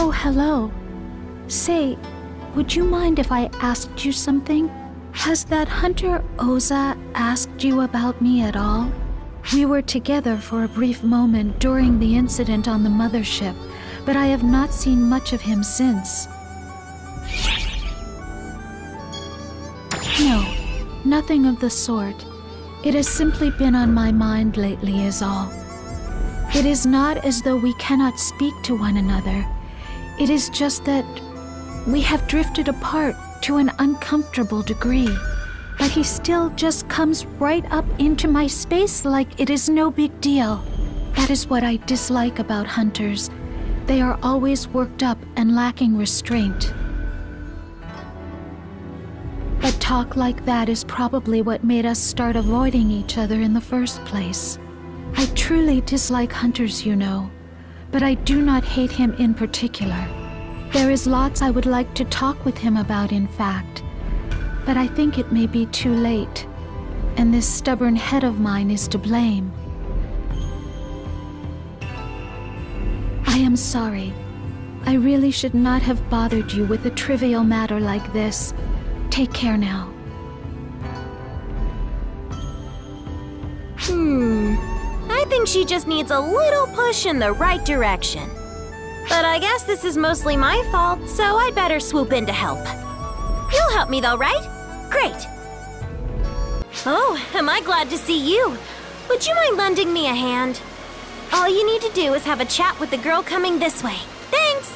Oh, hello. Say, would you mind if I asked you something? Has that hunter Oza asked you about me at all? We were together for a brief moment during the incident on the mothership, but I have not seen much of him since. No, nothing of the sort. It has simply been on my mind lately is all. It is not as though we cannot speak to one another. It is just that we have drifted apart to an uncomfortable degree. But he still just comes right up into my space like it is no big deal. That is what I dislike about hunters. They are always worked up and lacking restraint. But talk like that is probably what made us start avoiding each other in the first place. I truly dislike hunters, you know, but I do not hate him in particular. There is lots I would like to talk with him about, in fact. But I think it may be too late, and this stubborn head of mine is to blame. I am sorry. I really should not have bothered you with a trivial matter like this. Take care now. I think she just needs a little push in the right direction. But I guess this is mostly my fault, so I'd better swoop in to help. You'll help me though, right? Great. Oh, am I glad to see you. Would you mind lending me a hand? All you need to do is have a chat with the girl coming this way. Thanks!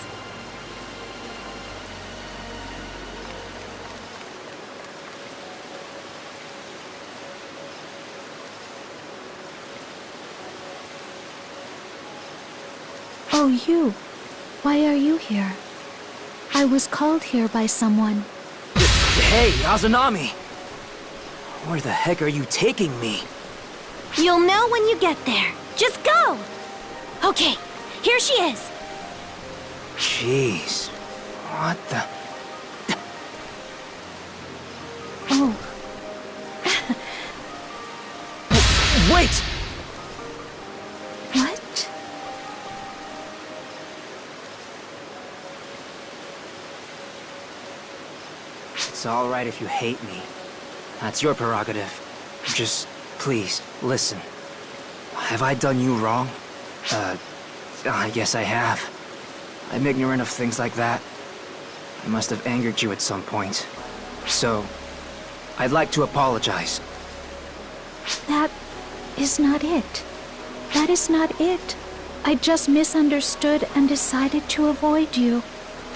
Oh, you. Why are you here? I was called here by someone. Hey, Azanami! Where the heck are you taking me? You'll know when you get there. Just go! Okay, here she is. Jeez. What the... Oh. Wait! What? It's all right if you hate me. That's your prerogative. Just, please, listen. Have I done you wrong? I guess I have. I'm ignorant of things like that. I must have angered you at some point. So, I'd like to apologize. That is not it. That is not it. I just misunderstood and decided to avoid you.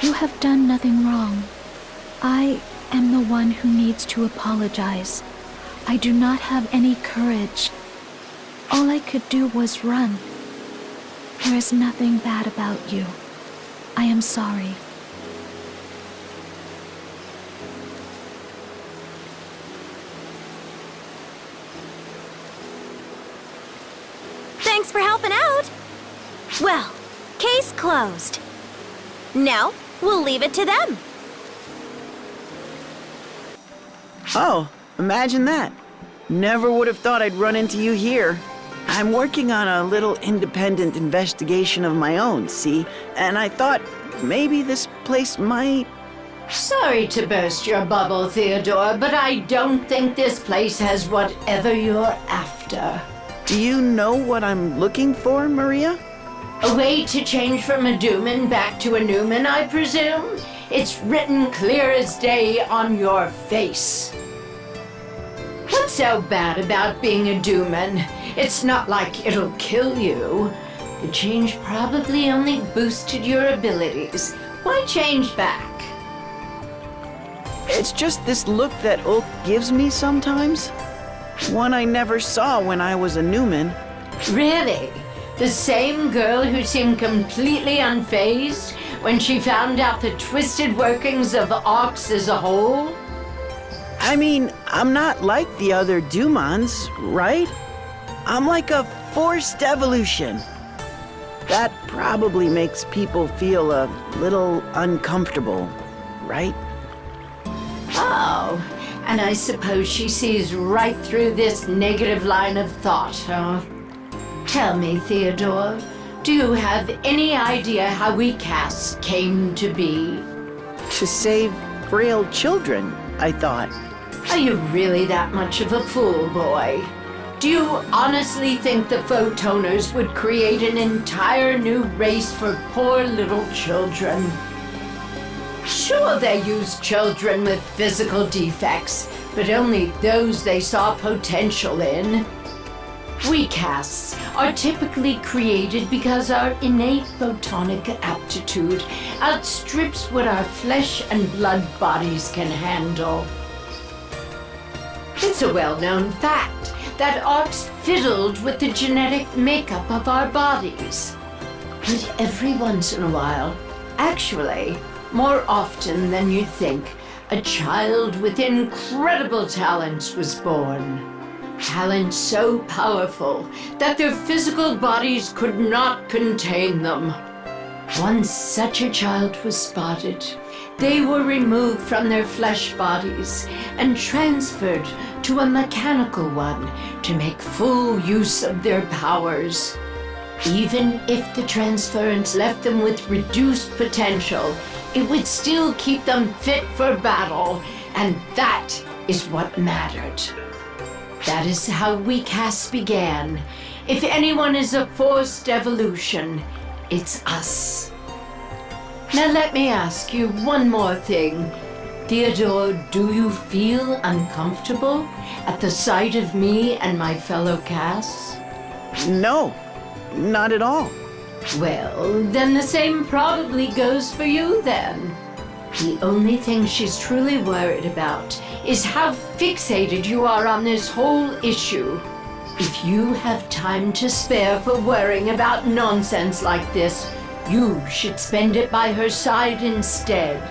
You have done nothing wrong. I am the one who needs to apologize. I do not have any courage. All I could do was run. There is nothing bad about you. I am sorry. Thanks for helping out. Well, case closed. Now, we'll leave it to them. Oh, imagine that. Never would have thought I'd run into you here. I'm working on a little independent investigation of my own, see? And I thought maybe this place might... Sorry to burst your bubble, Theodore, but I don't think this place has whatever you're after. Do you know what I'm looking for, Maria? A way to change from a Dooman back to a Newman, I presume? It's written clear as day on your face. What's so bad about being a Dooman? It's not like it'll kill you. The change probably only boosted your abilities. Why change back? It's just this look that Ulk gives me sometimes. One I never saw when I was a Newman. Really? The same girl who seemed completely unfazed when she found out the twisted workings of Ox as a whole? I mean, I'm not like the other Dumans, right? I'm like a forced evolution. That probably makes people feel a little uncomfortable, right? Oh, and I suppose she sees right through this negative line of thought, huh? Tell me, Theodore, Do you have any idea how we casts came to be? To save frail children, I thought. Are you really that much of a fool, boy? Do you honestly think the Photoners would create an entire new race for poor little children? Sure, they use children with physical defects, but only those they saw potential in. We casts are typically created because our innate photonic aptitude outstrips what our flesh and blood bodies can handle. It's a well-known fact that Ark's fiddled with the genetic makeup of our bodies. But every once in a while, actually, more often than you'd think, a child with incredible talents was born. Talents so powerful that their physical bodies could not contain them. Once such a child was spotted, they were removed from their flesh bodies and transferred to a mechanical one to make full use of their powers. Even if the transference left them with reduced potential, it would still keep them fit for battle, and that is what mattered. That is how we casts began. If anyone is a forced evolution, it's us. Now let me ask you one more thing. Theodore, do you feel uncomfortable at the sight of me and my fellow casts? No, not at all. Well, then the same probably goes for you then. The only thing she's truly worried about is how fixated you are on this whole issue. If you have time to spare for worrying about nonsense like this, you should spend it by her side instead.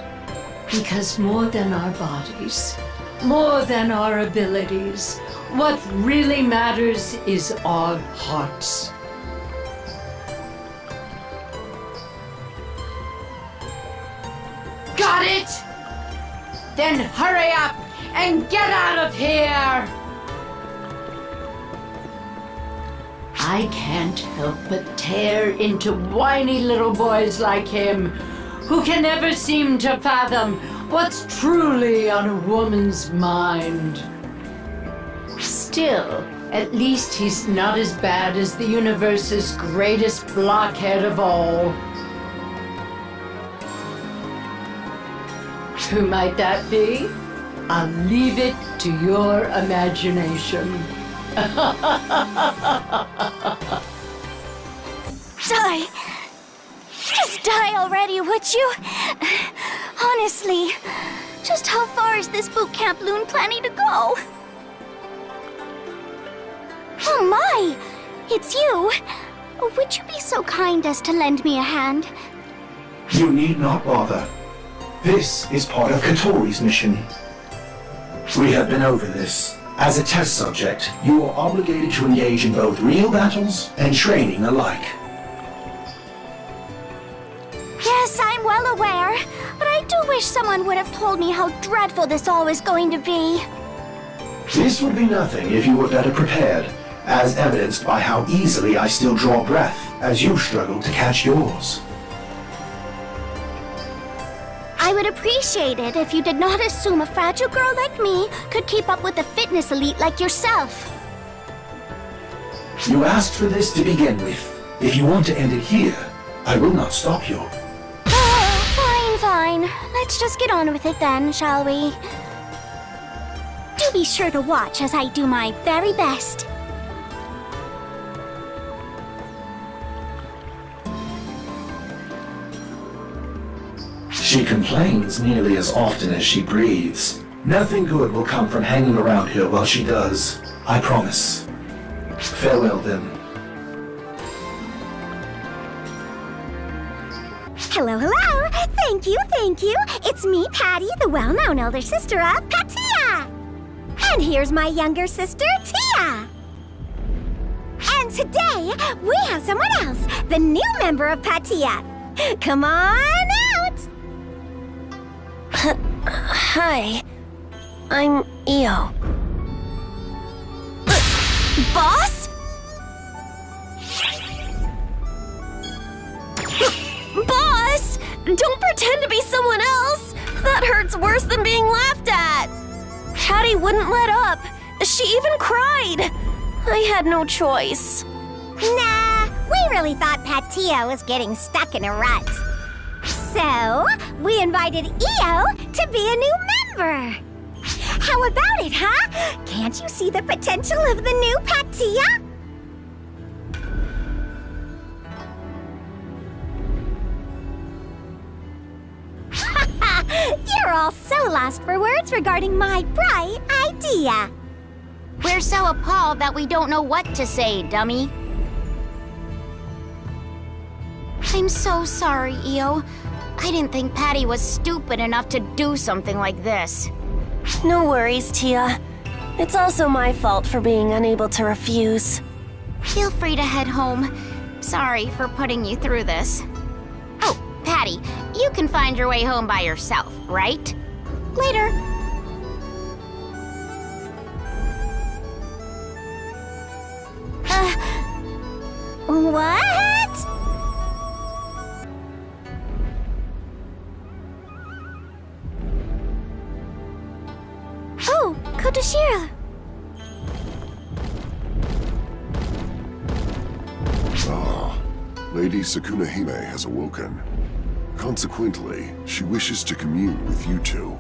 Because more than our bodies, more than our abilities, what really matters is our hearts. Got it? Then hurry up and get out of here! I can't help but tear into whiny little boys like him, who can never seem to fathom what's truly on a woman's mind. Still, at least he's not as bad as the universe's greatest blockhead of all. Who might that be? I'll leave it to your imagination. Die! Just die already, would you? Honestly, just how far is this boot camp loon planning to go? Oh my! It's you! Would you be so kind as to lend me a hand? You need not bother. This is part of Katori's mission. We have been over this. As a test subject, you are obligated to engage in both real battles and training alike. Yes, I'm well aware, but I do wish someone would have told me how dreadful this all was going to be. This would be nothing if you were better prepared, as evidenced by how easily I still draw breath as you struggle to catch yours. I would appreciate it if you did not assume a fragile girl like me could keep up with a fitness elite like yourself. You asked for this to begin with. If you want to end it here, I will not stop you. Fine. Let's just get on with it then, shall we? Do be sure to watch as I do my very best. She complains nearly as often as she breathes. Nothing good will come from hanging around here while she does. I promise. Farewell, then. Hello. Thank you. It's me, Patty, the well-known elder sister of Patia. And here's my younger sister, Tia. And today, we have someone else, the new member of Patia. Come on out! Hi, I'm Io. Boss? Don't pretend to be someone else! That hurts worse than being laughed at! Patty wouldn't let up. She even cried. I had no choice. Nah, we really thought Patia was getting stuck in a rut. So, we invited Io to be a new member. How about it, huh? Can't you see the potential of the new Patia? You're all so lost for words regarding my bright idea. We're so appalled that we don't know what to say, dummy. I'm so sorry, Io. I didn't think Patty was stupid enough to do something like this. No worries, Tia. It's also my fault for being unable to refuse. Feel free to head home. Sorry for putting you through this. Oh, Patty, you can find your way home by yourself, right? Later. What? Oh, Kotoshira. Ah, Lady Sakunahime has awoken. Consequently, she wishes to commune with you two.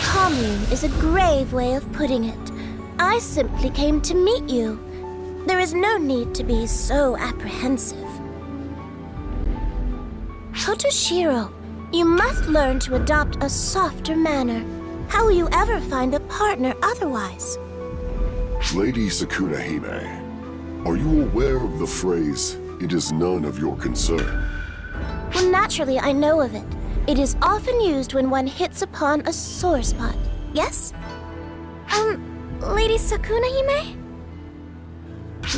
Commune is a grave way of putting it. I simply came to meet you. There is no need to be so apprehensive. Kotoshiro, you must learn to adopt a softer manner. How will you ever find a partner otherwise? Lady Sakunahime, are you aware of the phrase, "It is none of your concern"? Well, naturally, I know of it. It is often used when one hits upon a sore spot, yes? Lady Sakunahime?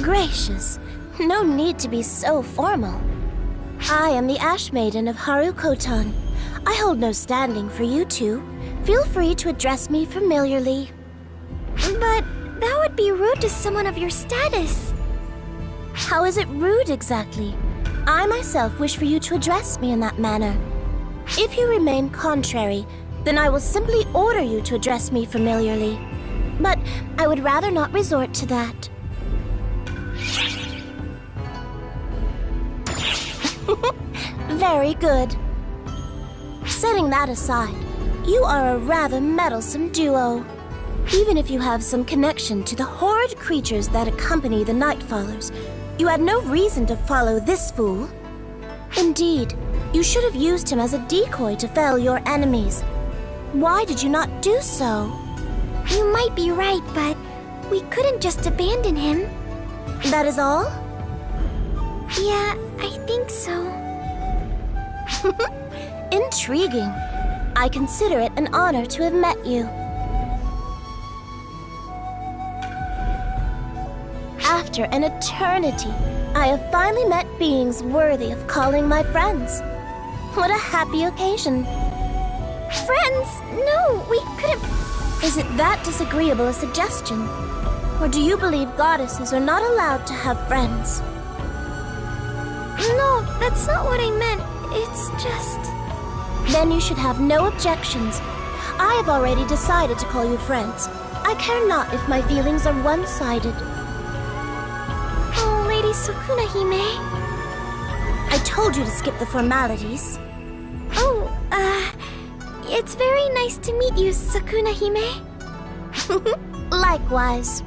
Gracious, no need to be so formal. I am the Ash Maiden of Harukotan. I hold no standing for you two. Feel free to address me familiarly. But that would be rude to someone of your status. How is it rude exactly? I myself wish for you to address me in that manner. If you remain contrary, then I will simply order you to address me familiarly. But I would rather not resort to that. Very good. Setting that aside, you are a rather meddlesome duo. Even if you have some connection to the horrid creatures that accompany the Nightfallers, you had no reason to follow this fool. Indeed, you should have used him as a decoy to fell your enemies. Why did you not do so? You might be right, but we couldn't just abandon him. That is all? Yeah, I think so. Intriguing. I consider it an honor to have met you. After an eternity, I have finally met beings worthy of calling my friends. What a happy occasion. Friends? No, we couldn't... Is it that disagreeable a suggestion? Or do you believe goddesses are not allowed to have friends? No, that's not what I meant. It's just... Then you should have no objections. I have already decided to call you friends. I care not if my feelings are one-sided. Oh, Lady Sakunahime. I told you to skip the formalities. Oh, it's very nice to meet you, Sakunahime. Likewise.